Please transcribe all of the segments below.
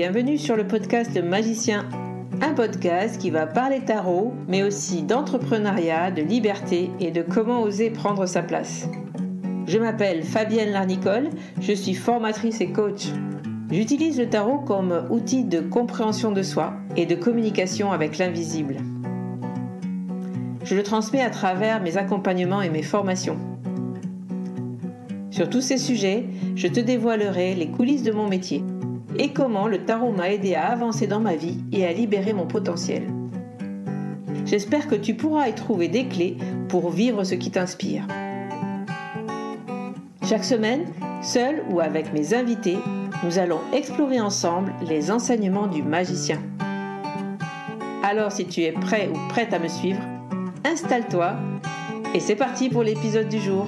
Bienvenue sur le podcast Le Magicien, un podcast qui va parler tarot, mais aussi d'entrepreneuriat, de liberté et de comment oser prendre sa place. Je m'appelle Fabienne Larnicole, je suis formatrice et coach. J'utilise le tarot comme outil de compréhension de soi et de communication avec l'invisible. Je le transmets à travers mes accompagnements et mes formations. Sur tous ces sujets, je te dévoilerai les coulisses de mon métier et comment le tarot m'a aidé à avancer dans ma vie et à libérer mon potentiel. J'espère que tu pourras y trouver des clés pour vivre ce qui t'inspire. Chaque semaine, seul ou avec mes invités, nous allons explorer ensemble les enseignements du magicien. Alors si tu es prêt ou prête à me suivre, installe-toi et c'est parti pour l'épisode du jour.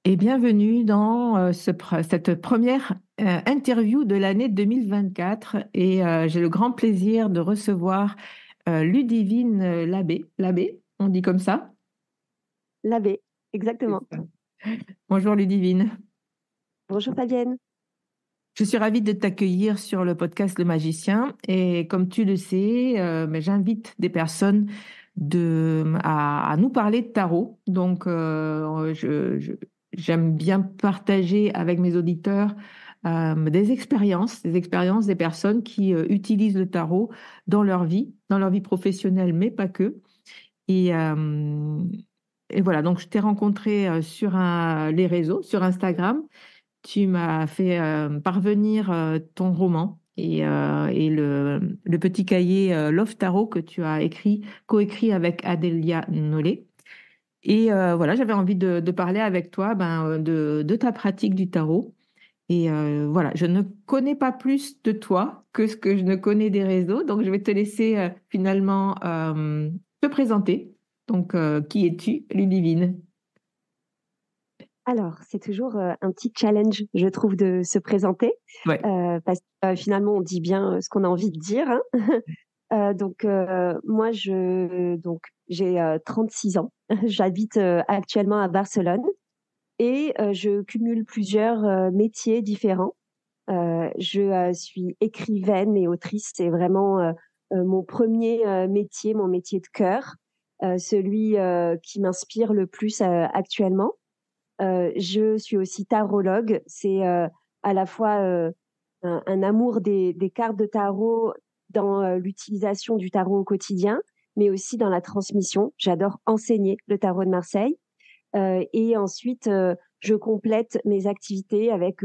Et bienvenue dans cette première interview de l'année 2024 et j'ai le grand plaisir de recevoir Ludivine Labbé. Labbé, on dit comme ça? Labbé, exactement. Bonjour Ludivine. Bonjour Fabienne. Je suis ravie de t'accueillir sur le podcast Le Magicien et comme tu le sais, mais j'invite des personnes à nous parler de tarot. Donc, j'aime bien partager avec mes auditeurs des expériences des personnes qui utilisent le tarot dans leur vie professionnelle, mais pas que. Et voilà, donc je t'ai rencontré sur les réseaux, sur Instagram. Tu m'as fait parvenir ton roman et le petit cahier Love Tarot que tu as coécrit avec Adélia Nollet. Et voilà, j'avais envie de parler avec toi de ta pratique du tarot. Et voilà, je ne connais pas plus de toi que ce que je ne connais des réseaux, donc je vais te laisser finalement te présenter. Donc, qui es-tu, Ludivine? Alors, c'est toujours un petit challenge, je trouve, de se présenter, Ouais. parce que finalement, on dit bien ce qu'on a envie de dire. Hein. Moi, j'ai 36 ans. J'habite actuellement à Barcelone et je cumule plusieurs métiers différents. Je suis écrivaine et autrice. C'est vraiment mon premier métier, mon métier de cœur, celui qui m'inspire le plus actuellement. Je suis aussi tarologue. C'est à la fois un amour des cartes de tarot dans l'utilisation du tarot au quotidien, mais aussi dans la transmission. J'adore enseigner le tarot de Marseille. Et ensuite, je complète mes activités avec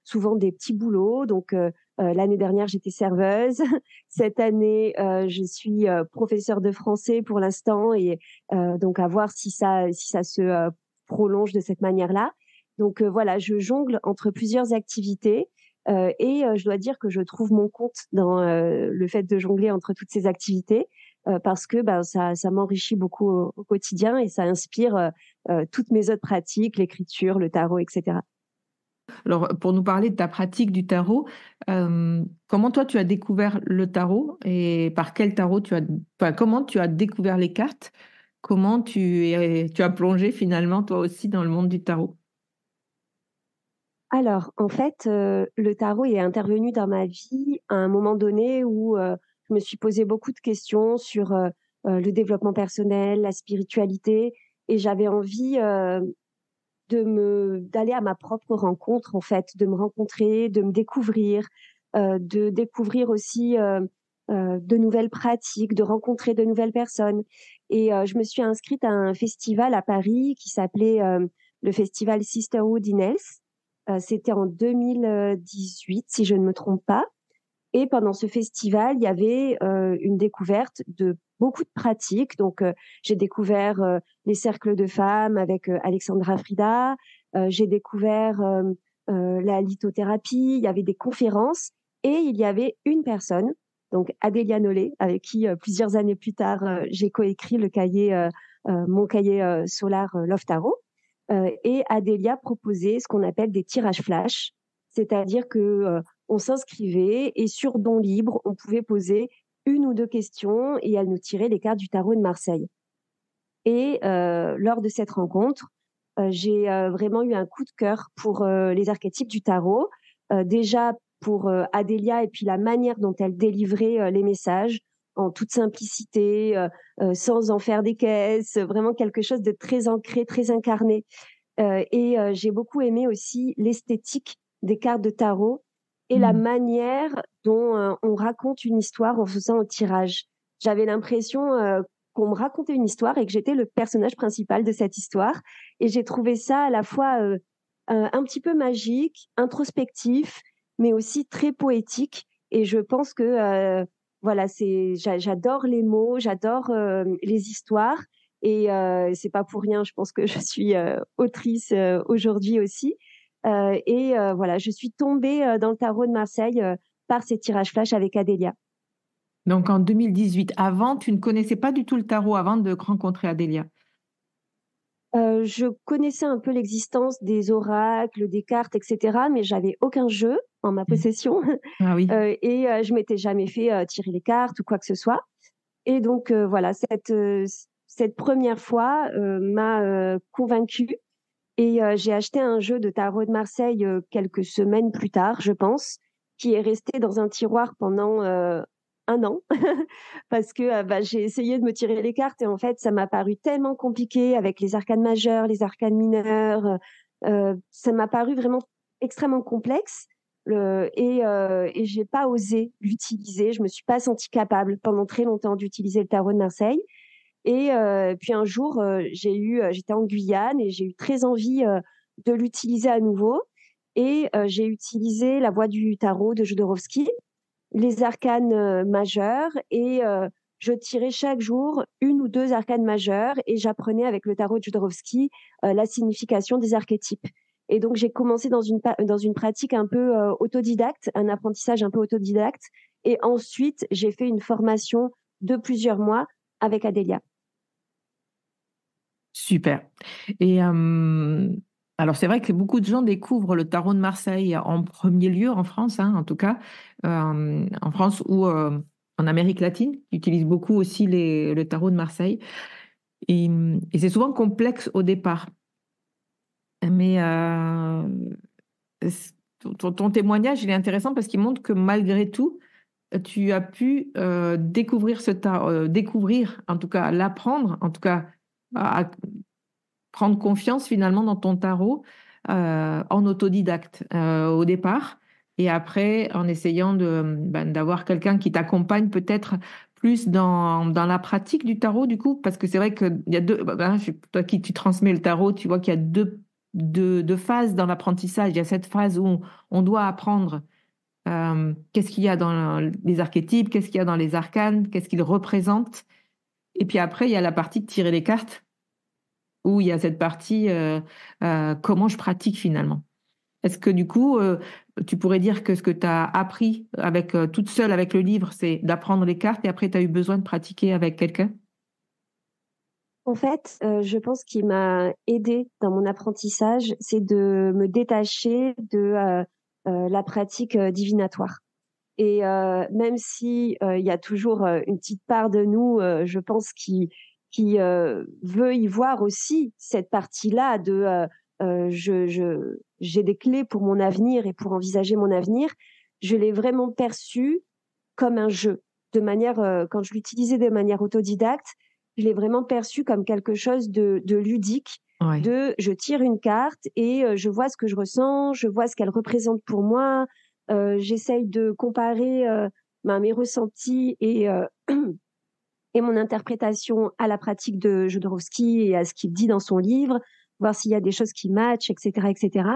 souvent des petits boulots. Donc, l'année dernière, j'étais serveuse. Cette année, je suis professeure de français pour l'instant. Et donc, à voir si ça se prolonge de cette manière-là. Donc, voilà, je jongle entre plusieurs activités. Et je dois dire que je trouve mon compte dans le fait de jongler entre toutes ces activités. Parce que ça m'enrichit beaucoup au quotidien et ça inspire toutes mes autres pratiques, l'écriture, le tarot, etc. Alors, pour nous parler de ta pratique du tarot, comment toi tu as découvert le tarot et par quel tarot comment tu as découvert les cartes? Comment tu as plongé finalement toi aussi dans le monde du tarot? Alors, en fait, le tarot est intervenu dans ma vie à un moment donné où je me suis posé beaucoup de questions sur le développement personnel, la spiritualité, et j'avais envie d'aller à ma propre rencontre, en fait, de me rencontrer, de me découvrir, de découvrir aussi de nouvelles pratiques, de rencontrer de nouvelles personnes. Et je me suis inscrite à un festival à Paris qui s'appelait le festival Sisterhood in Health. C'était en 2018, si je ne me trompe pas. Et pendant ce festival, il y avait une découverte de beaucoup de pratiques. Donc, j'ai découvert les cercles de femmes avec Alexandra Frida. J'ai découvert la lithothérapie. Il y avait des conférences et il y avait une personne, donc Adélia Nollet, avec qui plusieurs années plus tard, j'ai coécrit mon cahier Solar Love Tarot. Et Adélia proposait ce qu'on appelle des tirages flash, c'est-à-dire que on s'inscrivait et sur don libre, on pouvait poser une ou deux questions et elle nous tirait les cartes du tarot de Marseille. Et lors de cette rencontre, j'ai vraiment eu un coup de cœur pour les archétypes du tarot. Déjà pour Adélia et puis la manière dont elle délivrait les messages en toute simplicité, sans en faire des caisses, vraiment quelque chose de très ancré, très incarné. J'ai beaucoup aimé aussi l'esthétique des cartes de tarot et la Mm. manière dont on raconte une histoire en faisant un tirage. J'avais l'impression qu'on me racontait une histoire et que j'étais le personnage principal de cette histoire. Et j'ai trouvé ça à la fois un petit peu magique, introspectif, mais aussi très poétique. Et je pense que voilà, j'adore les mots, j'adore les histoires. Et c'est pas pour rien, je pense que je suis autrice aujourd'hui aussi. Voilà, je suis tombée dans le tarot de Marseille par ces tirages flash avec Adélia. Donc en 2018, avant, tu ne connaissais pas du tout le tarot avant de rencontrer Adélia. Je connaissais un peu l'existence des oracles, des cartes, etc., mais j'avais aucun jeu en ma Mm. possession Ah oui. je m'étais jamais fait tirer les cartes ou quoi que ce soit. Et donc voilà, cette première fois m'a convaincue. Et j'ai acheté un jeu de tarot de Marseille quelques semaines plus tard, je pense, qui est resté dans un tiroir pendant un an, parce que j'ai essayé de me tirer les cartes et en fait, ça m'a paru tellement compliqué avec les arcanes majeures, les arcanes mineures. Ça m'a paru vraiment extrêmement complexe. Et j'ai pas osé l'utiliser. Je me suis pas sentie capable pendant très longtemps d'utiliser le tarot de Marseille. Et puis un jour, j'étais en Guyane et j'ai eu très envie de l'utiliser à nouveau. Et j'ai utilisé la voie du tarot de Jodorowsky, les arcanes majeures, et je tirais chaque jour une ou deux arcanes majeures et j'apprenais avec le tarot de Jodorowsky la signification des archétypes. Et donc j'ai commencé dans une pratique un peu autodidacte, un apprentissage un peu autodidacte. Et ensuite, j'ai fait une formation de plusieurs mois avec Adélia. Super. Et alors, c'est vrai que beaucoup de gens découvrent le tarot de Marseille en premier lieu en France, hein, en tout cas, en France ou en Amérique latine, qui utilisent beaucoup aussi le tarot de Marseille. Et c'est souvent complexe au départ. Mais ton témoignage, il est intéressant parce qu'il montre que malgré tout, tu as pu découvrir découvrir, en tout cas, l'apprendre, en tout cas, à prendre confiance finalement dans ton tarot en autodidacte au départ et après en essayant d'avoir quelqu'un qui t'accompagne peut-être plus dans la pratique du tarot du coup parce que c'est vrai qu'il y a toi qui tu transmets le tarot, tu vois qu'il y a deux phases dans l'apprentissage. Il y a cette phase où on doit apprendre qu'est-ce qu'il y a dans les archétypes, qu'est-ce qu'il y a dans les arcanes, qu'est-ce qu'ils représentent. Et puis après, il y a la partie de tirer les cartes où il y a cette partie comment je pratique finalement. Est-ce que du coup, tu pourrais dire que ce que tu as appris avec toute seule avec le livre, c'est d'apprendre les cartes et après tu as eu besoin de pratiquer avec quelqu'un? En fait, je pense qu'il m'a aidée dans mon apprentissage, c'est de me détacher de la pratique divinatoire. Et même si il y a toujours une petite part de nous, je pense, qui veut y voir aussi cette partie-là de j'ai des clés pour mon avenir et pour envisager mon avenir, je l'ai vraiment perçu comme un jeu. Quand je l'utilisais de manière autodidacte, je l'ai vraiment perçu comme quelque chose de ludique, Ouais. je tire une carte et je vois ce que je ressens, je vois ce qu'elle représente pour moi, j'essaye de comparer mes ressentis et mon interprétation à la pratique de Jodorowsky et à ce qu'il dit dans son livre, voir s'il y a des choses qui matchent, etc., etc.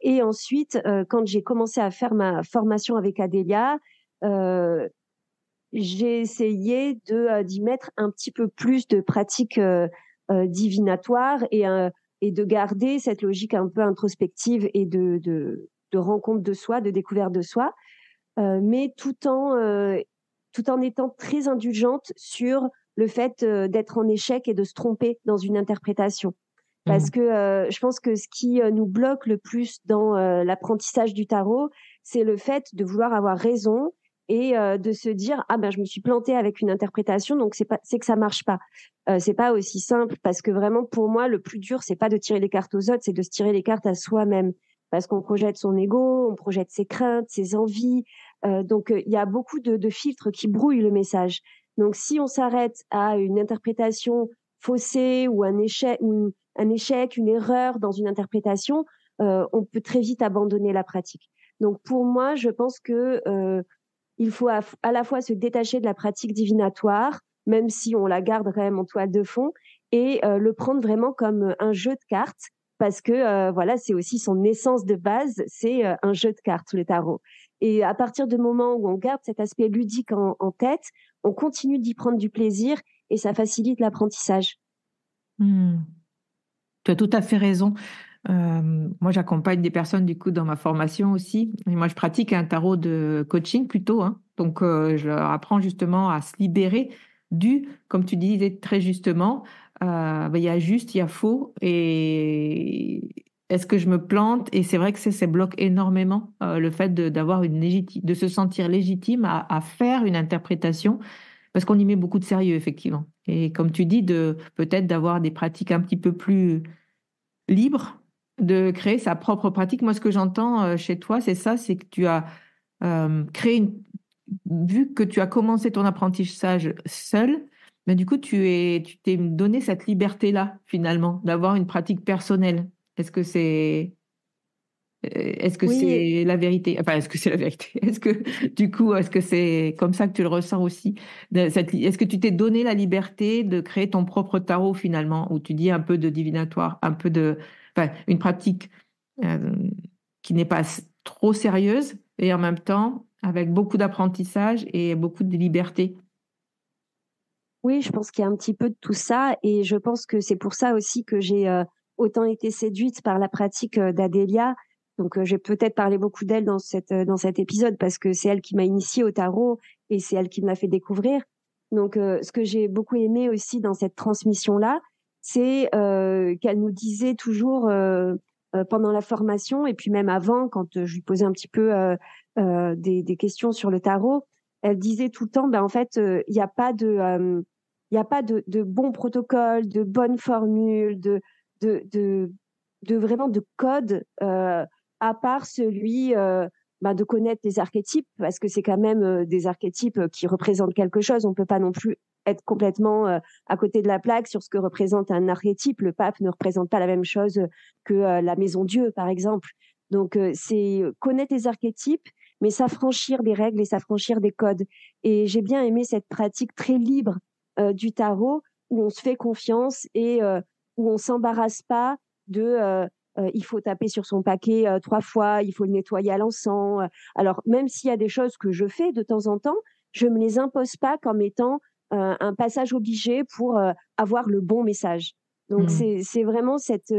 Et ensuite, quand j'ai commencé à faire ma formation avec Adélia, euh, j'ai essayé d'y mettre un petit peu plus de pratique divinatoire et de garder cette logique un peu introspective et de rencontre de soi, de découverte de soi, mais tout en étant très indulgente sur le fait d'être en échec et de se tromper dans une interprétation. Parce Mhm. que je pense que ce qui nous bloque le plus dans l'apprentissage du tarot, c'est le fait de vouloir avoir raison et de se dire ah ben je me suis plantée avec une interprétation donc c'est que ça marche pas. C'est pas aussi simple parce que vraiment pour moi le plus dur c'est pas de tirer les cartes aux autres, c'est de se tirer les cartes à soi-même. parce qu'on projette son ego, on projette ses craintes, ses envies. Donc, il y a beaucoup de filtres qui brouillent le message. Donc, si on s'arrête à une interprétation faussée ou un échec, une erreur dans une interprétation, on peut très vite abandonner la pratique. Donc, pour moi, je pense que il faut à la fois se détacher de la pratique divinatoire, même si on la garde quand même en toile de fond, et le prendre vraiment comme un jeu de cartes, parce que voilà, c'est aussi son essence de base, c'est un jeu de cartes, le tarot. Et à partir du moment où on garde cet aspect ludique en tête, on continue d'y prendre du plaisir et ça facilite l'apprentissage. Hmm. Tu as tout à fait raison. Moi, j'accompagne des personnes du coup dans ma formation aussi. Et moi, je pratique un tarot de coaching plutôt, hein. Donc, je leur apprends justement à se libérer comme tu disais très justement, ben, il y a juste, il y a faux. Et est-ce que je me plante? Et c'est vrai que ça bloque énormément le fait d'avoir de se sentir légitime à faire une interprétation parce qu'on y met beaucoup de sérieux, effectivement. Et comme tu dis, peut-être d'avoir des pratiques un petit peu plus libre de créer sa propre pratique. Moi, ce que j'entends chez toi, c'est ça, c'est que tu as créé vu que tu as commencé ton apprentissage seul, mais du coup, tu t'es donné cette liberté-là, finalement, d'avoir une pratique personnelle. Est-ce que c'est, est-ce que Oui, c'est la vérité? Enfin, est-ce que c'est la vérité? Est-ce que, du coup, est-ce que c'est comme ça que tu le ressens aussi? Est-ce que tu t'es donné la liberté de créer ton propre tarot, finalement, où tu dis un peu de divinatoire, enfin, une pratique euh, qui n'est pas trop sérieuse et en même temps avec beaucoup d'apprentissage et beaucoup de liberté. oui, je pense qu'il y a un petit peu de tout ça et je pense que c'est pour ça aussi que j'ai autant été séduite par la pratique d'Adélia. Donc, j'ai peut-être parlé beaucoup d'elle dans cet épisode parce que c'est elle qui m'a initiée au tarot et c'est elle qui me l'a fait découvrir. Donc, ce que j'ai beaucoup aimé aussi dans cette transmission-là, c'est qu'elle nous disait toujours pendant la formation et puis même avant, quand je lui posais un petit peu des questions sur le tarot, elle disait tout le temps, ben, en fait, il n'y a pas de bon protocole, de bonne formule, de, de, vraiment de code, à part celui de connaître les archétypes, parce que c'est quand même des archétypes qui représentent quelque chose. On ne peut pas non plus être complètement à côté de la plaque sur ce que représente un archétype. Le pape ne représente pas la même chose que la maison Dieu, par exemple. Donc, c'est connaître les archétypes, mais s'affranchir des règles et s'affranchir des codes. Et j'ai bien aimé cette pratique très libre du tarot où on se fait confiance et où on s'embarrasse pas de il faut taper sur son paquet 3 fois, il faut le nettoyer à l'encens. Alors même s'il y a des choses que je fais de temps en temps, je me les impose pas comme étant un passage obligé pour avoir le bon message. Donc Hmm. c'est vraiment cette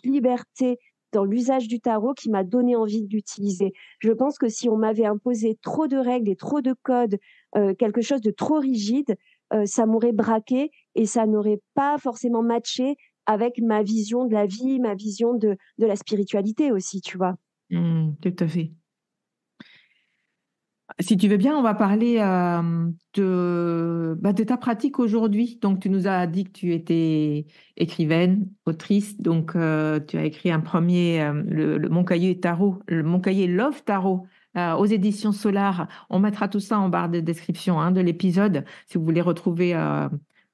liberté dans l'usage du tarot qui m'a donné envie de l'utiliser. Je pense que si on m'avait imposé trop de règles et trop de codes, quelque chose de trop rigide, ça m'aurait braqué et ça n'aurait pas forcément matché avec ma vision de la vie, ma vision de la spiritualité aussi, tu vois. Tout à fait. Si tu veux bien, on va parler de ta pratique aujourd'hui. Donc, tu nous as dit que tu étais écrivaine, autrice. Donc, tu as écrit un premier, Mon cahier tarot, Mon cahier Love Tarot aux éditions Solar. On mettra tout ça en barre de description hein, de l'épisode si vous voulez retrouver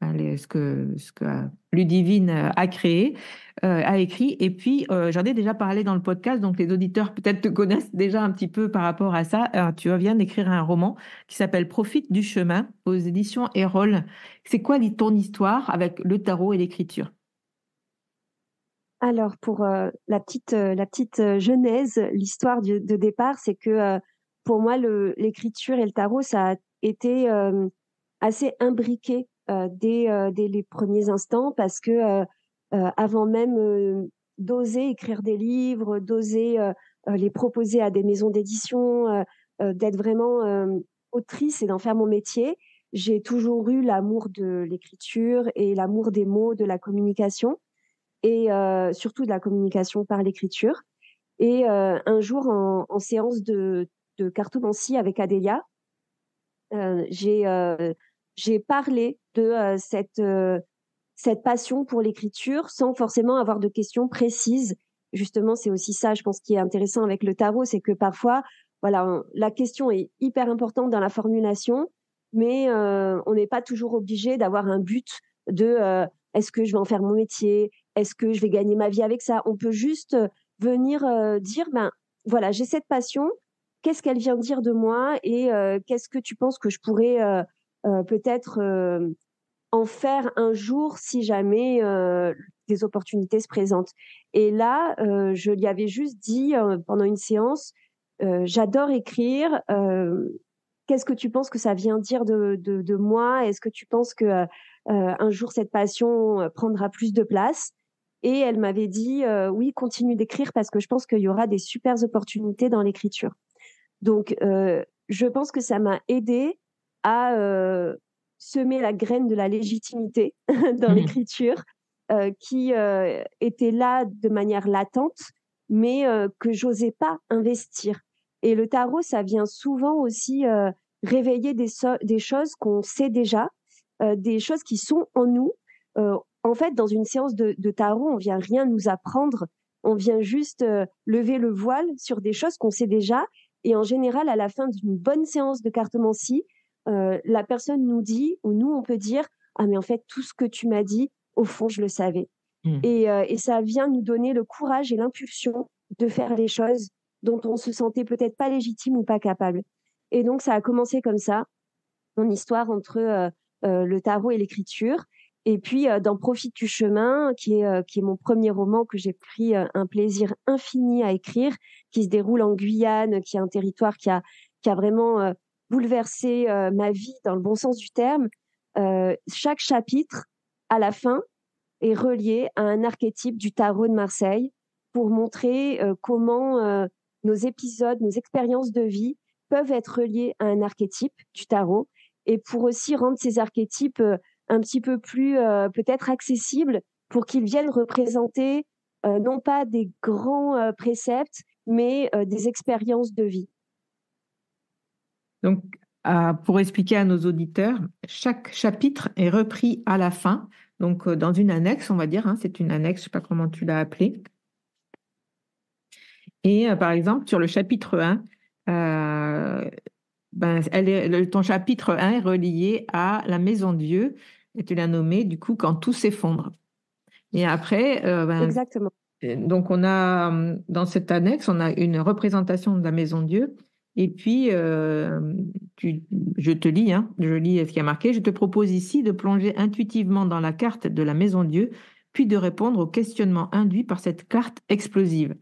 ce que Ludivine a créé, a écrit. Et puis, j'en ai déjà parlé dans le podcast, donc les auditeurs peut-être te connaissent déjà un petit peu par rapport à ça. Tu viens d'écrire un roman qui s'appelle Profite du chemin aux éditions Erol. C'est quoi ton histoire avec le tarot et l'écriture? Alors pour la petite genèse, l'histoire de départ, c'est que pour moi l'écriture et le tarot, ça a été assez imbriqué dès les premiers instants parce que avant même d'oser écrire des livres, d'oser les proposer à des maisons d'édition, d'être vraiment autrice et d'en faire mon métier, j'ai toujours eu l'amour de l'écriture et l'amour des mots, de la communication et surtout de la communication par l'écriture. Et un jour, en séance de cartomancie avec Adélia, euh, j'ai euh, j'ai parlé de cette passion pour l'écriture sans forcément avoir de questions précises. justement, c'est aussi ça, je pense, qui est intéressant avec le tarot, c'est que parfois, voilà, la question est hyper importante dans la formulation, mais on n'est pas toujours obligé d'avoir un but de est-ce que je vais en faire mon métier? Est-ce que je vais gagner ma vie avec ça? On peut juste venir dire, ben voilà, j'ai cette passion, qu'est-ce qu'elle vient dire de moi et qu'est-ce que tu penses que je pourrais peut-être en faire un jour si jamais des opportunités se présentent. Et là, je lui avais juste dit pendant une séance, j'adore écrire. Qu'est-ce que tu penses que ça vient dire de moi? Est-ce que tu penses que un jour cette passion prendra plus de place? Et elle m'avait dit oui, continue d'écrire parce que je pense qu'il y aura des super opportunités dans l'écriture. Donc, je pense que ça m'a aidée à semer la graine de la légitimité dans Mhm. l'écriture, qui était là de manière latente, mais que j'osais pas investir. Et le tarot, ça vient souvent aussi réveiller des choses qu'on sait déjà, des choses qui sont en nous. En fait, dans une séance de tarot, on vient rien nous apprendre, on vient juste lever le voile sur des choses qu'on sait déjà et en général, à la fin d'une bonne séance de cartomancie, la personne nous dit, ou nous, on peut dire, ah mais en fait, tout ce que tu m'as dit, au fond, je le savais. Mhm. Et ça vient nous donner le courage et l'impulsion de faire les choses dont on se sentait peut-être pas légitime ou pas capable. Et donc, ça a commencé comme ça, mon histoire entre le tarot et l'écriture. Et puis, dans Profite du chemin, qui est mon premier roman que j'ai pris un plaisir infini à écrire, qui se déroule en Guyane, qui est un territoire qui a vraiment bouleversé ma vie dans le bon sens du terme. Chaque chapitre, à la fin, est relié à un archétype du tarot de Marseille pour montrer comment nos épisodes, nos expériences de vie peuvent être reliés à un archétype du tarot et pour aussi rendre ces archétypes un petit peu plus peut-être accessibles pour qu'ils viennent représenter non pas des grands préceptes, mais des expériences de vie. Donc, pour expliquer à nos auditeurs, chaque chapitre est repris à la fin, donc dans une annexe, on va dire, hein, c'est une annexe, je ne sais pas comment tu l'as appelée. Et par exemple, sur le chapitre 1, ben, ton chapitre 1 est relié à la maison de Dieu, et tu l'as nommé, du coup, quand tout s'effondre. Et après, Exactement. donc on a, dans cette annexe, on a une représentation de la maison de Dieu. Et puis, je te lis, hein, je lis ce qui a marqué. Je te propose ici de plonger intuitivement dans la carte de la maison de Dieu, puis de répondre aux questionnements induits par cette carte explosive.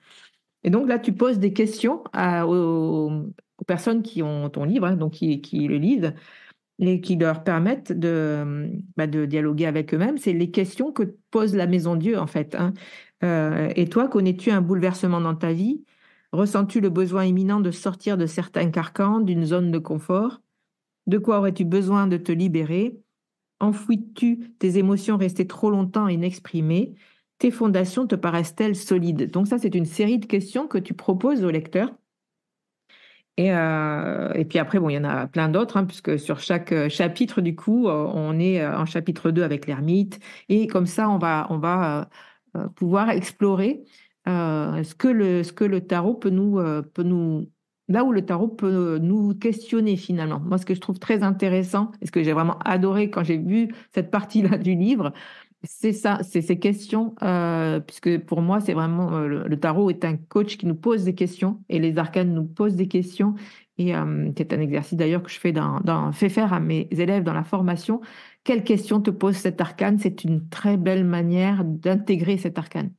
Et donc là, tu poses des questions aux personnes qui ont ton livre, hein, donc qui le lisent, et qui leur permettent de dialoguer avec eux-mêmes. C'est les questions que pose la Maison Dieu, en fait, hein. Et toi, connais-tu un bouleversement dans ta vie? Ressens-tu le besoin imminent de sortir de certains carcans, d'une zone de confort? De quoi aurais-tu besoin de te libérer? Enfouis-tu tes émotions restées trop longtemps inexprimées? Tes fondations te paraissent-elles solides? Donc ça, c'est une série de questions que tu proposes au lecteur. Et puis après, bon, il y en a plein d'autres, hein, puisque sur chaque chapitre, du coup, on est en chapitre 2 avec l'ermite. Et comme ça, on va pouvoir explorer ce que le tarot là où le tarot peut nous questionner finalement. Moi, ce que je trouve très intéressant, et ce que j'ai vraiment adoré quand j'ai vu cette partie-là du livre, c'est ça, c'est ces questions, puisque pour moi, c'est vraiment le tarot est un coach qui nous pose des questions et les arcanes nous posent des questions. Et c'est un exercice d'ailleurs que je fais faire à mes élèves dans la formation. Quelles questions te pose cet arcane? C'est une très belle manière d'intégrer cet arcane.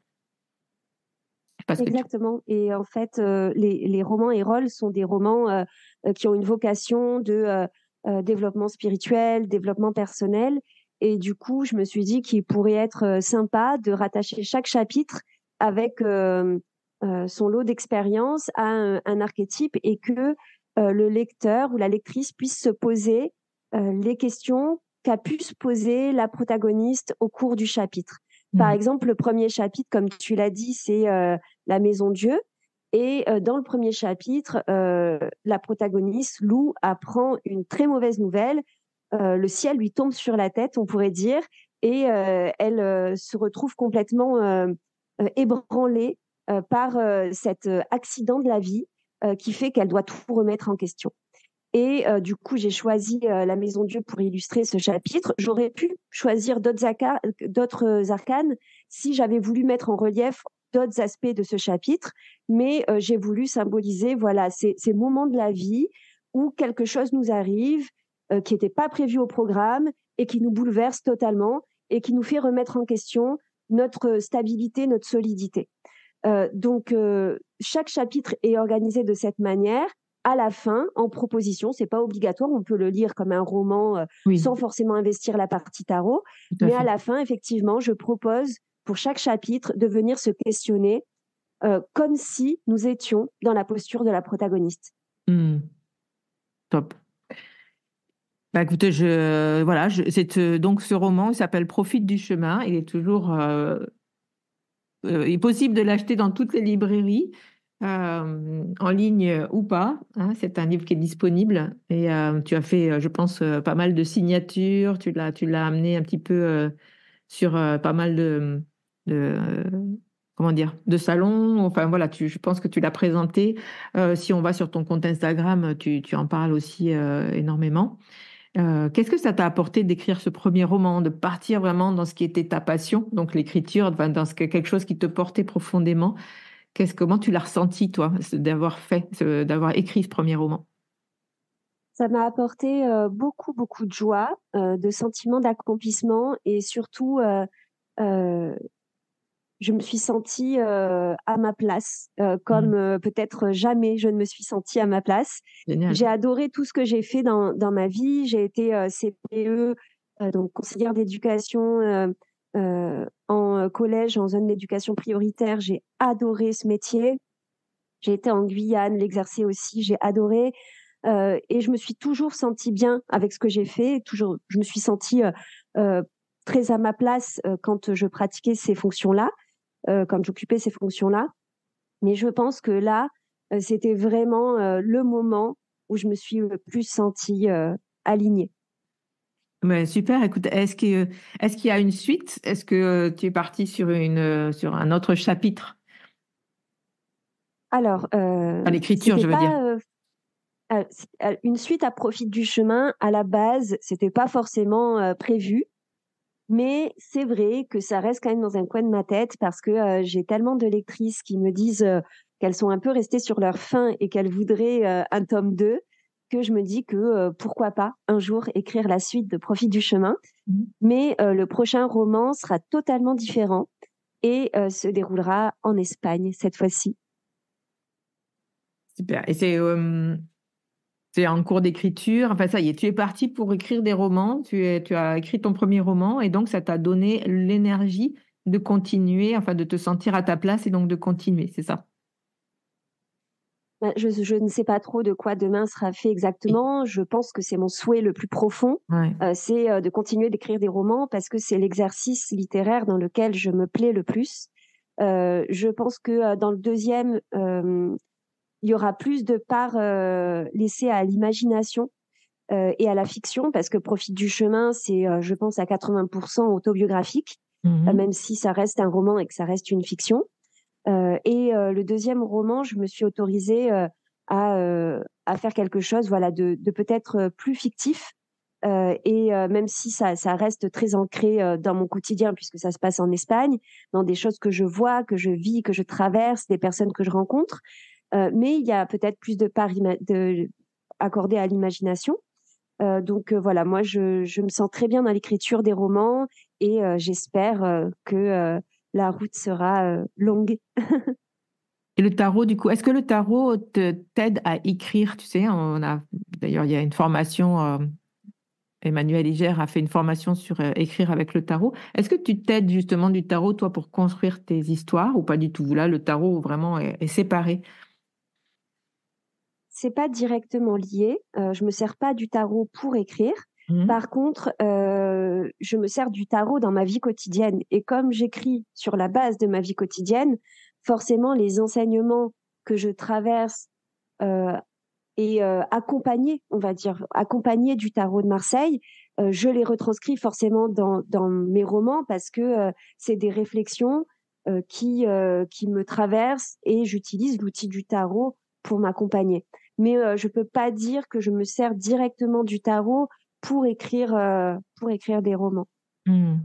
Parce que tu... Exactement. Et en fait, les romans Erol sont des romans qui ont une vocation de développement spirituel, développement personnel. Et du coup, je me suis dit qu'il pourrait être sympa de rattacher chaque chapitre avec son lot d'expérience à un archétype et que le lecteur ou la lectrice puisse se poser les questions qu'a pu se poser la protagoniste au cours du chapitre. Par Mhm. exemple, le premier chapitre, comme tu l'as dit, c'est la maison Dieu. Et dans le premier chapitre, la protagoniste, Lou, apprend une très mauvaise nouvelle. Le ciel lui tombe sur la tête, on pourrait dire, et elle se retrouve complètement ébranlée par cet accident de la vie qui fait qu'elle doit tout remettre en question. Et du coup, j'ai choisi la Maison Dieu pour illustrer ce chapitre. J'aurais pu choisir d'autres arcanes si j'avais voulu mettre en relief d'autres aspects de ce chapitre, mais j'ai voulu symboliser voilà, ces moments de la vie où quelque chose nous arrive qui n'était pas prévu au programme et qui nous bouleverse totalement et qui nous fait remettre en question notre stabilité, notre solidité. Donc, chaque chapitre est organisé de cette manière. À la fin, en proposition, c'est pas obligatoire, on peut le lire comme un roman Oui, sans forcément investir la partie tarot. tout à Mais à fait. la fin, effectivement, je propose pour chaque chapitre de venir se questionner comme si nous étions dans la posture de la protagoniste. Top. Bah, écoutez, voilà, donc ce roman, il s'appelle Profite du chemin. Il est toujours, il est possible de l'acheter dans toutes les librairies, en ligne ou pas, hein. C'est un livre qui est disponible et tu as fait, je pense, pas mal de signatures. Tu l'as amené un petit peu sur pas mal de, comment dire, de salons. Enfin voilà, je pense que tu l'as présenté. Si on va sur ton compte Instagram, tu en parles aussi énormément. Qu'est-ce que ça t'a apporté d'écrire ce premier roman, de partir vraiment dans ce qui était ta passion, donc l'écriture, enfin, quelque chose qui te portait profondément? Comment tu l'as ressenti, toi, d'avoir écrit ce premier roman? Ça m'a apporté beaucoup, beaucoup de joie, de sentiments d'accomplissement et surtout, euh, je me suis sentie à ma place, comme Mm. peut-être jamais je ne me suis sentie à ma place. Génial. J'ai adoré tout ce que j'ai fait dans ma vie. J'ai été CPE, donc conseillère d'éducation en collège, en zone d'éducation prioritaire. J'ai adoré ce métier. J'ai été en Guyane, l'exercer aussi, j'ai adoré. Et je me suis toujours sentie bien avec ce que j'ai fait. Toujours, je me suis sentie euh, très à ma place quand je pratiquais ces fonctions-là, quand j'occupais ces fonctions-là. Mais je pense que là, c'était vraiment le moment où je me suis le plus sentie alignée. Ouais, super. Écoute, est-ce qu'il y a une suite? Est-ce que tu es parti sur un autre chapitre? Alors, À l'écriture, c'était je veux dire. pas une suite à Profit du chemin. À la base, c'était pas forcément prévu. Mais c'est vrai que ça reste quand même dans un coin de ma tête parce que j'ai tellement de lectrices qui me disent qu'elles sont un peu restées sur leur faim et qu'elles voudraient un tome 2, que je me dis que pourquoi pas un jour écrire la suite de Profit du chemin. Mhm. Mais le prochain roman sera totalement différent et se déroulera en Espagne cette fois-ci. Super. Et c'est en cours d'écriture. Enfin, ça y est, tu es parti pour écrire des romans. Tu as écrit ton premier roman et donc ça t'a donné l'énergie de continuer, enfin de te sentir à ta place et donc de continuer, c'est ça? Je ne sais pas trop de quoi demain sera fait Oui. exactement. Je pense que c'est mon souhait le plus profond, Ouais. c'est de continuer d'écrire des romans parce que c'est l'exercice littéraire dans lequel je me plais le plus. Je pense que dans le deuxième, il y aura plus de part laissée à l'imagination et à la fiction parce que Profite du chemin, c'est, je pense, à 80% autobiographique, Mhm. même si ça reste un roman et que ça reste une fiction. Et le deuxième roman, je me suis autorisée à faire quelque chose, voilà, de peut-être plus fictif. Et même si ça reste très ancré dans mon quotidien, puisque ça se passe en Espagne, dans des choses que je vois, que je vis, que je traverse, des personnes que je rencontre. Mais il y a peut-être plus de part accordée à l'imagination. Donc voilà, moi je me sens très bien dans l'écriture des romans et j'espère que la route sera longue. Et le tarot, du coup, est-ce que le tarot t'aide à écrire? Tu sais, d'ailleurs, il y a une formation, Emmanuel Iger a fait une formation sur écrire avec le tarot. Est-ce que tu t'aides justement du tarot, toi, pour construire tes histoires ou pas du tout? Là, le tarot vraiment est séparé. C'est pas directement lié. Je me sers pas du tarot pour écrire. Mhm. Par contre, je me sers du tarot dans ma vie quotidienne. Et comme j'écris sur la base de ma vie quotidienne, forcément, les enseignements que je traverse euh, et accompagnés, on va dire, accompagnés du tarot de Marseille, je les retranscris forcément dans mes romans parce que c'est des réflexions qui me traversent et j'utilise l'outil du tarot pour m'accompagner. Mais je peux pas dire que je me sers directement du tarot pour écrire des romans. Hmm.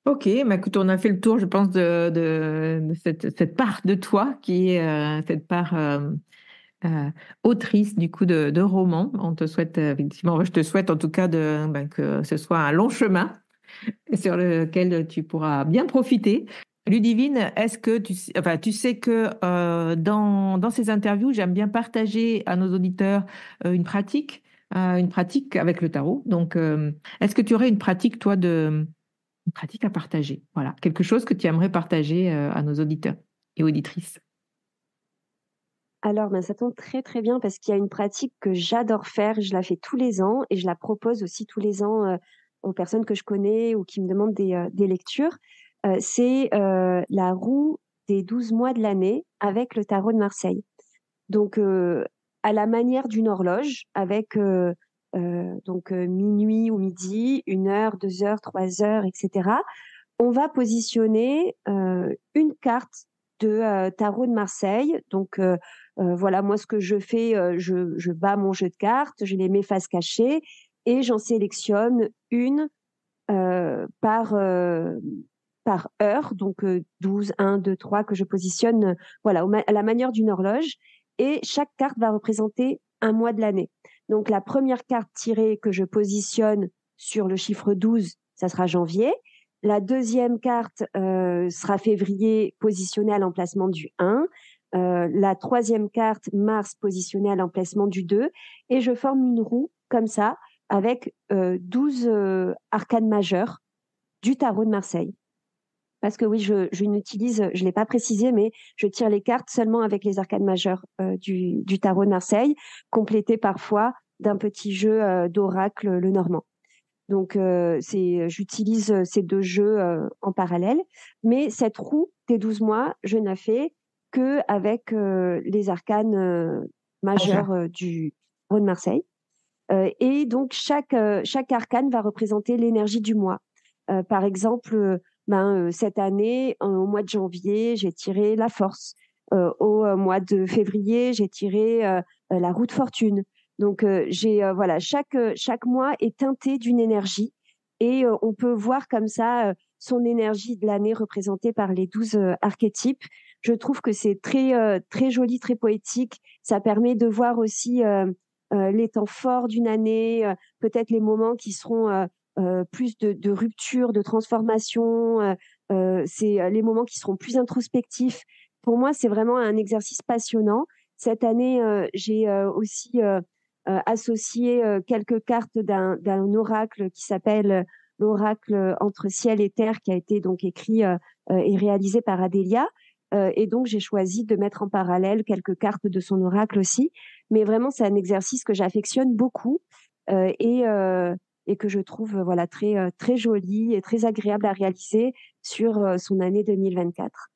Ok, bah écoute, on a fait le tour, je pense, de cette part de toi qui est cette part euh, autrice du coup de romans. On te souhaite effectivement, je te souhaite en tout cas que ce soit un long chemin sur lequel tu pourras bien profiter. Ludivine, est-ce que tu sais que dans ces interviews, j'aime bien partager à nos auditeurs une pratique avec le tarot. Donc, est-ce que tu aurais une pratique à partager? Voilà, quelque chose que tu aimerais partager à nos auditeurs et auditrices. Alors, ben, ça tombe très très bien parce qu'il y a une pratique que j'adore faire. Je la fais tous les ans et je la propose aussi tous les ans aux personnes que je connais ou qui me demandent des lectures. C'est la roue des 12 mois de l'année avec le tarot de Marseille. Donc, à la manière d'une horloge, avec minuit ou midi, 1 heure, 2 heures, 3 heures, etc. On va positionner une carte de tarot de Marseille. Donc, voilà, moi, ce que je fais, je bats mon jeu de cartes, je les mets face cachée et j'en sélectionne une par heure, donc 12, 1, 2, 3, que je positionne voilà, à la manière d'une horloge. Et chaque carte va représenter un mois de l'année. Donc la première carte tirée que je positionne sur le chiffre 12, ça sera janvier. La deuxième carte sera février, positionnée à l'emplacement du 1. La troisième carte, mars, positionnée à l'emplacement du 2. Et je forme une roue comme ça, avec 12 arcanes majeures du tarot de Marseille. Parce que oui, je n'utilise, je ne l'ai pas précisé, mais je tire les cartes seulement avec les arcanes majeures du tarot de Marseille, complétées parfois d'un petit jeu d'oracle le normand. Donc, j'utilise ces deux jeux en parallèle. Mais cette roue des 12 mois, je n'ai fait qu'avec les arcanes majeures du tarot de Marseille. Et donc, chaque arcane va représenter l'énergie du mois. Par exemple, cette année, au mois de janvier, j'ai tiré la force. Au mois de février, j'ai tiré la roue de fortune. Donc, voilà, chaque mois est teinté d'une énergie et on peut voir comme ça son énergie de l'année représentée par les 12 archétypes. Je trouve que c'est très joli, très poétique. Ça permet de voir aussi les temps forts d'une année, peut-être les moments qui seront plus de rupture, de transformation. C'est les moments qui seront plus introspectifs. Pour moi, c'est vraiment un exercice passionnant. Cette année, j'ai aussi associé quelques cartes d'un oracle qui s'appelle l'oracle entre ciel et terre, qui a été donc écrit et réalisé par Adélia. Et donc, j'ai choisi de mettre en parallèle quelques cartes de son oracle aussi. Mais vraiment, c'est un exercice que j'affectionne beaucoup euh, et, euh, et que je trouve voilà, très joli et très agréable à réaliser sur son année 2024.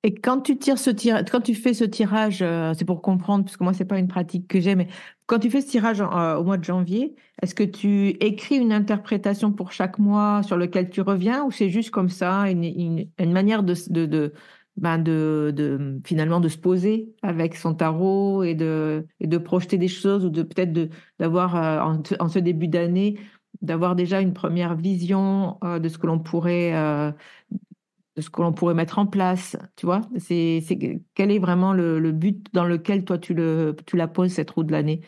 Et quand quand tu fais ce tirage, c'est pour comprendre, parce que moi, c'est pas une pratique que j'ai, mais quand tu fais ce tirage au mois de janvier, est-ce que tu écris une interprétation pour chaque mois sur lequel tu reviens, ou c'est juste comme ça, une manière finalement de se poser avec son tarot et de projeter des choses, ou de peut-être d'avoir, en ce début d'année, d'avoir déjà une première vision de ce que l'on pourrait mettre en place, tu vois? Quel est vraiment le but dans lequel toi tu la poses, cette roue de l'année?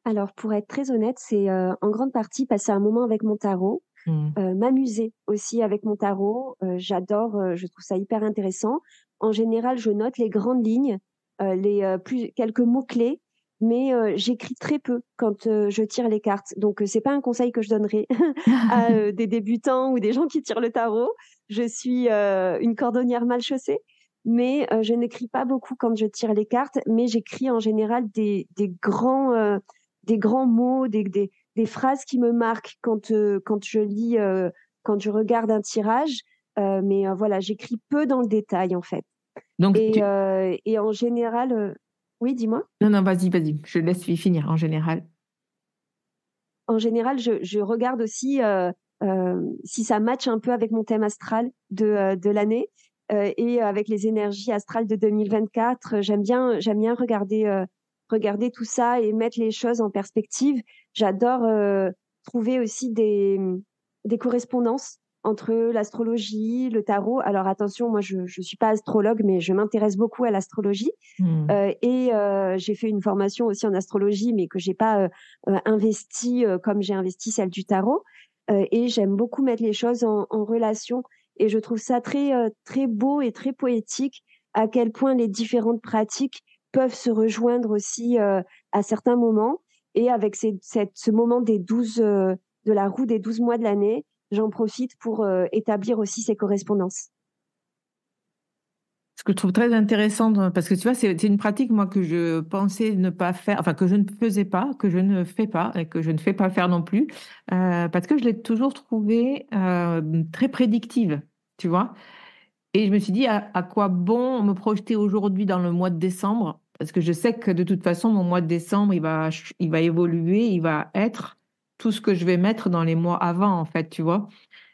Alors, pour être très honnête, c'est en grande partie passer un moment avec mon tarot, Hmm. m'amuser aussi avec mon tarot. J'adore, je trouve ça hyper intéressant. En général, je note les grandes lignes, quelques mots-clés, mais j'écris très peu quand je tire les cartes. Donc, c'est pas un conseil que je donnerais à des débutants ou des gens qui tirent le tarot. Je suis une cordonnière mal chaussée. Mais je n'écris pas beaucoup quand je tire les cartes, mais j'écris en général des grands mots, des phrases qui me marquent quand je lis, quand je regarde un tirage. Mais voilà, j'écris peu dans le détail en fait. Donc, Et en général, oui, dis-moi. non, non, vas-y, je laisse finir en général. En général, je regarde aussi si ça matche un peu avec mon thème astral de l'année et avec les énergies astrales de 2024. J'aime bien regarder tout ça et mettre les choses en perspective. J'adore trouver aussi des correspondances entre l'astrologie, le tarot. Alors attention, moi je suis pas astrologue, mais je m'intéresse beaucoup à l'astrologie. Hmm. Et j'ai fait une formation aussi en astrologie, mais que j'ai pas investi comme j'ai investi celle du tarot. Et j'aime beaucoup mettre les choses en relation. Et je trouve ça très beau et très poétique à quel point les différentes pratiques peuvent se rejoindre aussi à certains moments. Et avec ce moment de la roue des 12 mois de l'année, j'en profite pour établir aussi ces correspondances. Ce que je trouve très intéressant, parce que tu vois, c'est une pratique, moi, que je pensais ne pas faire, enfin, que je ne faisais pas, que je ne fais pas, et que je ne fais pas faire non plus, parce que je l'ai toujours trouvée très prédictive, tu vois. Et je me suis dit, à quoi bon me projeter aujourd'hui dans le mois de décembre? Parce que je sais que de toute façon, mon mois de décembre, il va évoluer, il va être tout ce que je vais mettre dans les mois avant, en fait, tu vois.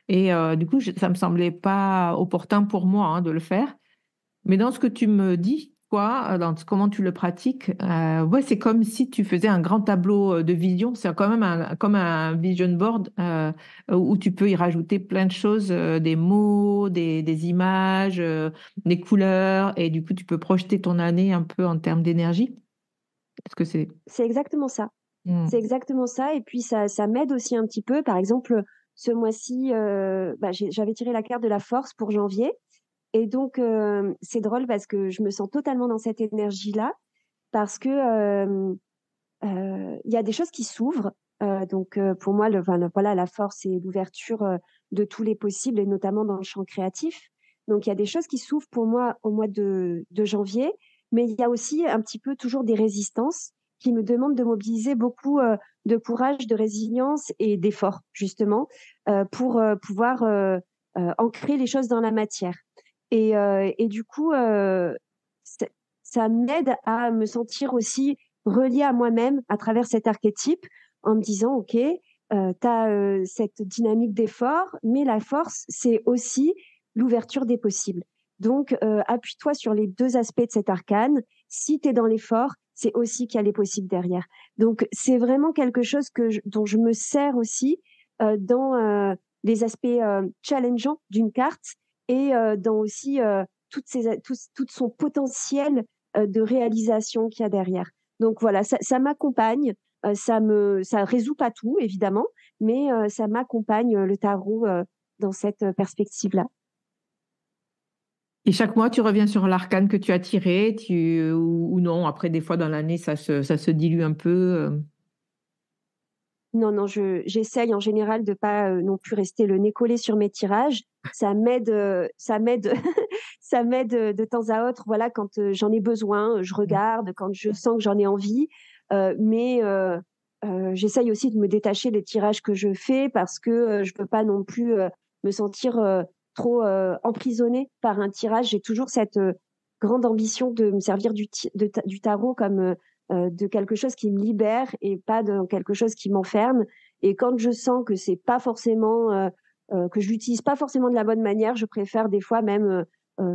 Et du coup, ça me semblait pas opportun pour moi de le faire. Mais dans ce que tu me dis, toi, comment tu le pratiques, ouais, c'est comme si tu faisais un grand tableau de vision. C'est quand même comme un vision board où tu peux y rajouter plein de choses, des mots, des images, des couleurs, et du coup, tu peux projeter ton année un peu en termes d'énergie. Est-ce que c'est... C'est exactement ça. C'est Hmm. exactement ça. Et puis, ça m'aide aussi un petit peu. Par exemple, ce mois-ci, j'avais tiré la carte de la force pour janvier. Et donc, c'est drôle parce que je me sens totalement dans cette énergie-là. Parce que il y a des choses qui s'ouvrent. Donc, pour moi, voilà, la force et l'ouverture de tous les possibles, et notamment dans le champ créatif. Donc, il y a des choses qui s'ouvrent pour moi au mois de janvier. Mais il y a aussi un petit peu toujours des résistances qui me demandent de mobiliser beaucoup de courage, de résilience et d'effort, justement, pour pouvoir ancrer les choses dans la matière. Et du coup, ça ça m'aide à me sentir aussi reliée à moi-même à travers cet archétype en me disant, OK, tu as cette dynamique d'effort, mais la force, c'est aussi l'ouverture des possibles. Donc, appuie-toi sur les deux aspects de cet arcane. Si tu es dans l'effort, c'est aussi qu'il y a les possibles derrière. Donc, c'est vraiment quelque chose dont je me sers aussi dans les aspects challengeants d'une carte et dans aussi tout son potentiel de réalisation qu'il y a derrière. Donc voilà, ça m'accompagne, ça résout pas tout évidemment, mais ça m'accompagne le tarot dans cette perspective-là. Et chaque mois, tu reviens sur l'arcane que tu as tiré, ou non. Après, des fois, dans l'année, ça se dilue un peu. Non, non, j'essaye en général de pas non plus rester le nez collé sur mes tirages. Ça m'aide, ça m'aide de temps à autre. Voilà, quand j'en ai besoin, je regarde. Quand je sens que j'en ai envie, mais j'essaye aussi de me détacher des tirages que je fais parce que je peux pas non plus me sentir trop emprisonnée par un tirage. J'ai toujours cette grande ambition de me servir du tarot comme de quelque chose qui me libère et pas de quelque chose qui m'enferme. Et quand je sens que c'est pas forcément que je l'utilise pas forcément de la bonne manière, je préfère des fois même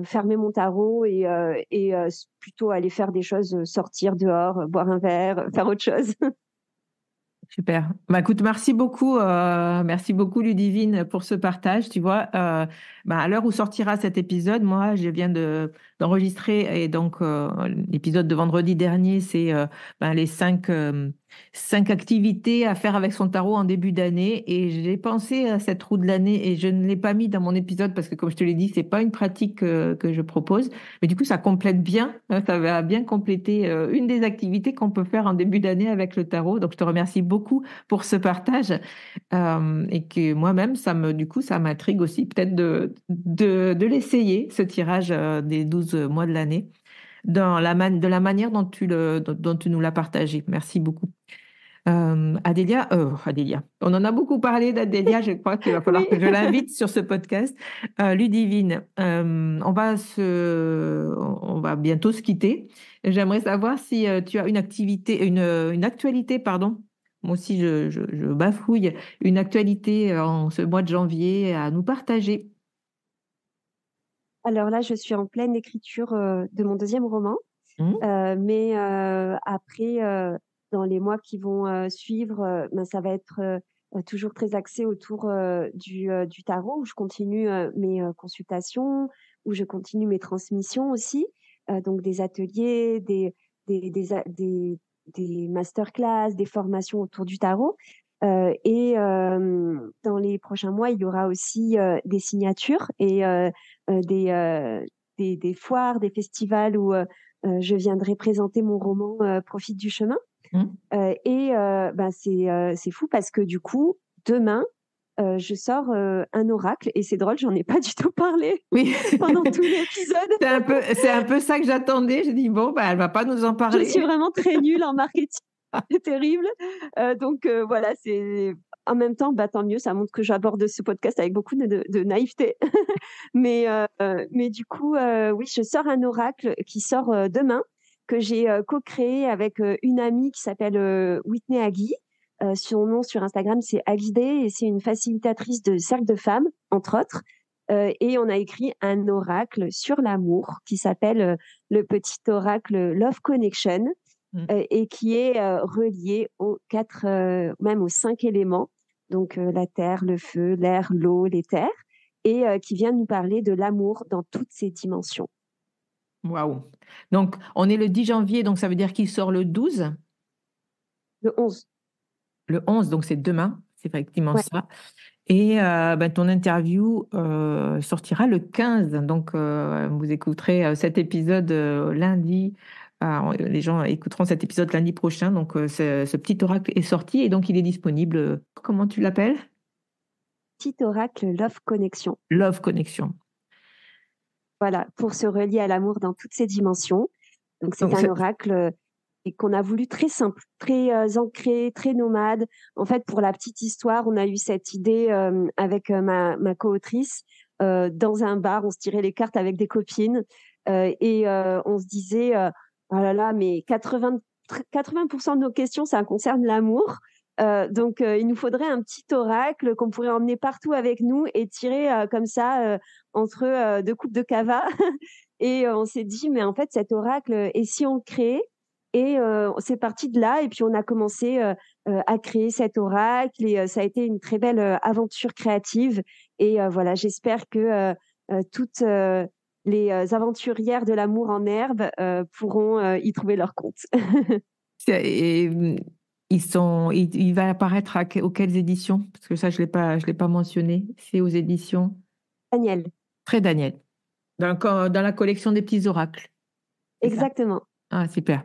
fermer mon tarot et plutôt aller faire des choses, sortir dehors, boire un verre, faire autre chose. Super. Bah, écoute, merci beaucoup Ludivine pour ce partage. Tu vois, à l'heure où sortira cet épisode, moi, je viens d'enregistrer et donc l'épisode de vendredi dernier, c'est les cinq activités à faire avec son tarot en début d'année. Et j'ai pensé à cette roue de l'année et je ne l'ai pas mis dans mon épisode parce que, comme je te l'ai dit, c'est pas une pratique que je propose. Mais du coup, ça complète bien, ça va bien compléter une des activités qu'on peut faire en début d'année avec le tarot. Donc, je te remercie beaucoup pour ce partage et que moi-même, du coup, ça m'intrigue aussi peut-être de l'essayer, ce tirage des 12 mois de l'année, de la manière dont tu nous l'as partagé. Merci beaucoup. Adélia, on en a beaucoup parlé d'Adélia, je crois qu'il va falloir Oui. que je l'invite sur ce podcast. Ludivine, on va bientôt se quitter. J'aimerais savoir si tu as une actualité, pardon, Moi aussi, je bafouille une actualité en ce mois de janvier à nous partager. Alors là, je suis en pleine écriture de mon deuxième roman. Hmm. Mais après, dans les mois qui vont suivre, ben, ça va être toujours très axé autour du tarot, où je continue mes consultations, où je continue mes transmissions aussi, donc des ateliers, des masterclass, des formations autour du tarot. Et dans les prochains mois, il y aura aussi des signatures et euh, des, euh, des foires, des festivals où je viendrai présenter mon roman Profite du chemin. Hmm. Ben c'est fou parce que du coup, demain, je sors un oracle et c'est drôle, j'en ai pas du tout parlé Oui, pendant tout l'épisode. c'est un peu ça que j'attendais. J'ai dit, bon, bah, elle va pas nous en Je suis parler. vraiment très nulle en marketing, c'est terrible. Donc voilà, c'est en même temps, bah, tant mieux, ça montre que j'aborde ce podcast avec beaucoup de naïveté. Mais du coup, oui, je sors un oracle qui sort demain, que j'ai co-créé avec une amie qui s'appelle Whitney Agui. Son nom sur Instagram, c'est Agidé, et c'est une facilitatrice de cercle de femmes, entre autres. Et on a écrit un oracle sur l'amour qui s'appelle le petit oracle Love Connection, Hmm. et qui est relié aux quatre, même aux cinq éléments, donc la terre, le feu, l'air, l'eau, l'éther, et qui vient nous parler de l'amour dans toutes ses dimensions. Waouh. Donc, on est le 10 janvier, donc ça veut dire qu'il sort le 12, Le 11. le 11, donc c'est demain, c'est effectivement Ouais, ça. Et ben, ton interview sortira le 15. Donc, vous écouterez cet épisode lundi. Les gens écouteront cet épisode lundi prochain. Donc, ce petit oracle est sorti et donc il est disponible. Comment tu l'appelles? petit oracle Love Connection. Love Connection. Voilà, pour se relier à l'amour dans toutes ses dimensions. Donc c'est Donc, un oracle et qu'on a voulu très simple, très ancré, très nomade. En fait, pour la petite histoire, on a eu cette idée avec ma co-autrice. Dans un bar, on se tirait les cartes avec des copines et on se disait, oh là là, mais 80% de nos questions, ça concerne l'amour. Donc, il nous faudrait un petit oracle qu'on pourrait emmener partout avec nous et tirer comme ça entre deux coupes de cava. Et on s'est dit, mais en fait, cet oracle, et si on le créait? Et c'est parti de là. Et puis, on a commencé à créer cet oracle. Et ça a été une très belle aventure créative. Et voilà, j'espère que toutes les aventurières de l'amour en herbe pourront y trouver leur compte. et, il va apparaître auxquelles éditions? Parce que ça, je l'ai pas mentionné. C'est aux éditions Daniel, Très Daniel. Dans la collection des petits oracles. C'est ça? exactement. Ah, super.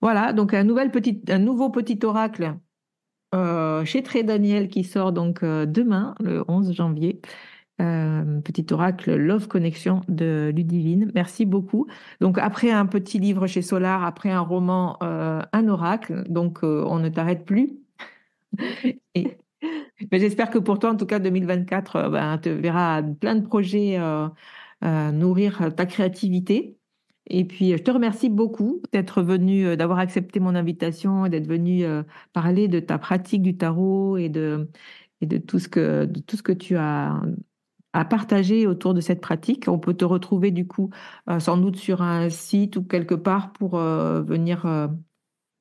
Voilà, donc un nouveau petit oracle chez Très Daniel qui sort donc demain, le 11 janvier. Petit oracle Love Connection de Ludivine. Merci beaucoup. Donc après un petit livre chez Solar, après un roman, un oracle. Donc on ne t'arrête plus. Et, mais j'espère que pour toi, en tout cas 2024, ben, te verra plein de projets nourrir ta créativité. Et puis, je te remercie beaucoup d'être venu, d'avoir accepté mon invitation et d'être venu parler de ta pratique du tarot et de tout ce que tu as à partager autour de cette pratique. On peut te retrouver du coup sans doute sur un site ou quelque part pour venir.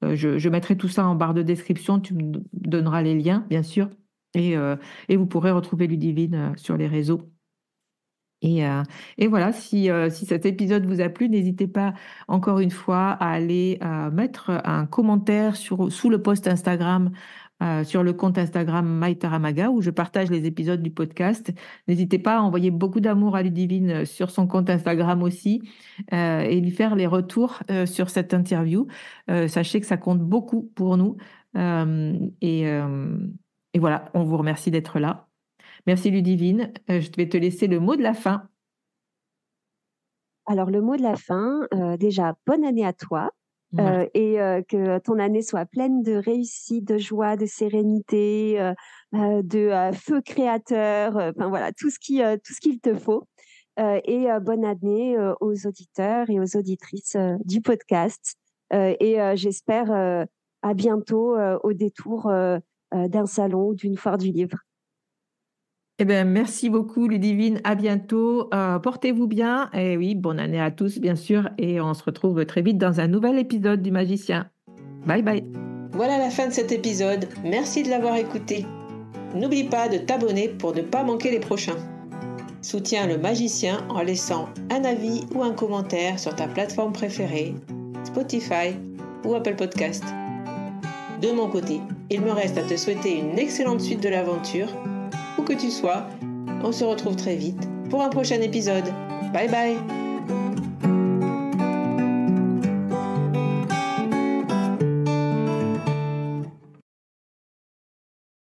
Je mettrai tout ça en barre de description. Tu me donneras les liens, bien sûr. Et vous pourrez retrouver Ludivine sur les réseaux. Et, euh, et voilà, si cet épisode vous a plu, n'hésitez pas encore une fois à aller mettre un commentaire sous le post Instagram, sur le compte Instagram MyTaramaga, où je partage les épisodes du podcast. N'hésitez pas à envoyer beaucoup d'amour à Ludivine sur son compte Instagram aussi, et lui faire les retours sur cette interview. Sachez que ça compte beaucoup pour nous. Euh, et, euh, et voilà, on vous remercie d'être là. Merci Ludivine. Je vais te laisser le mot de la fin. Alors, le mot de la fin, déjà, bonne année à toi. Merci. Et que ton année soit pleine de réussite, de joie, de sérénité, de feu créateur, enfin voilà, tout ce qu'il te faut. Et bonne année aux auditeurs et aux auditrices du podcast. Et j'espère à bientôt au détour d'un salon ou d'une foire du livre. Eh bien, merci beaucoup, Ludivine. À bientôt. Portez-vous bien. Et oui, bonne année à tous, bien sûr. Et on se retrouve très vite dans un nouvel épisode du Magicien. Bye bye. Voilà la fin de cet épisode. Merci de l'avoir écouté. N'oublie pas de t'abonner pour ne pas manquer les prochains. Soutiens le Magicien en laissant un avis ou un commentaire sur ta plateforme préférée, Spotify ou Apple Podcast. De mon côté, il me reste à te souhaiter une excellente suite de l'aventure. Où que tu sois, on se retrouve très vite pour un prochain épisode. Bye bye!